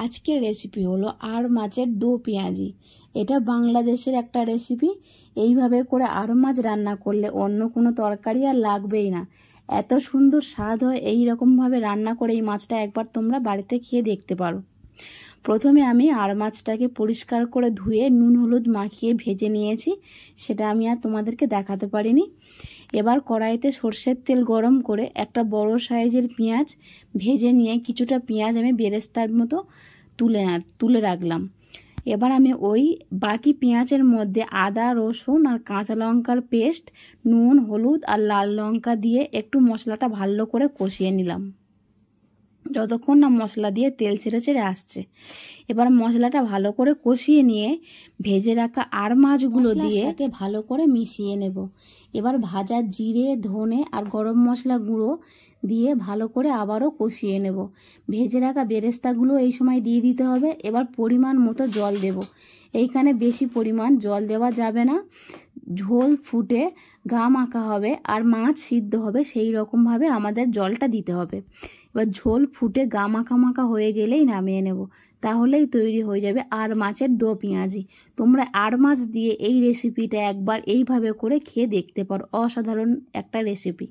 আজকের রেসিপি হলো আর মাছের দো পেঁয়াজি। এটা বাংলাদেশের একটা রেসিপি। এইভাবে করে আর মাছ রান্না করলে অন্য কোনো তরকারি আর লাগবেই না, এত সুন্দর স্বাদ হয়। এই রকমভাবে রান্না করে এই মাছটা একবার তোমরা বাড়িতে খেয়ে দেখতে পারো। প্রথমে আমি আর মাছটাকে পরিষ্কার করে ধুয়ে নুন হলুদ মাখিয়ে ভেজে নিয়েছি, সেটা আমি আর তোমাদেরকে দেখাতে পারিনি। এবার কড়াইতে সর্ষের তেল গরম করে একটা বড় সাইজের পেঁয়াজ ভেজে নিয়ে কিছুটা পেঁয়াজ আমি বেরেস্তার মতো তুলে রাখলাম। এবার আমি ওই বাকি পেঁয়াজের মধ্যে আদা রসুন আর কাঁচা লঙ্কার পেস্ট, নুন হলুদ আর লাল লঙ্কা দিয়ে একটু মশলাটা ভালো করে কষিয়ে নিলাম, যতক্ষণ না মশলা দিয়ে তেল ছেড়ে ছেড়ে আসছে। এবার মশলাটা ভালো করে কষিয়ে নিয়ে ভেজে রাখা আর মাছগুলো দিয়ে ভালো করে মিশিয়ে নেব। এবার ভাজা জিরে ধনে আর গরম মশলা গুঁড়ো দিয়ে ভালো করে আবারও কষিয়ে নেব। ভেজে রাখা বেরেস্তাগুলো এই সময় দিয়ে দিতে হবে। এবার পরিমাণ মতো জল দেব। এইখানে বেশি পরিমাণ জল দেওয়া যাবে না, ঝোল ফুটে গা মাখা হবে আর মাছ সিদ্ধ হবে, সেই রকমভাবে আমাদের জলটা দিতে হবে। এবার ঝোল ফুটে গা মাখা মাখা হয়ে গেলেই নামিয়ে নেব, তাহলেই তৈরি হয়ে যাবে আর মাছের দো পেঁয়াজি। তোমরা আর মাছ দিয়ে এই রেসিপিটা একবার এইভাবে করে খেয়ে দেখতে পারো, অসাধারণ একটা রেসিপি।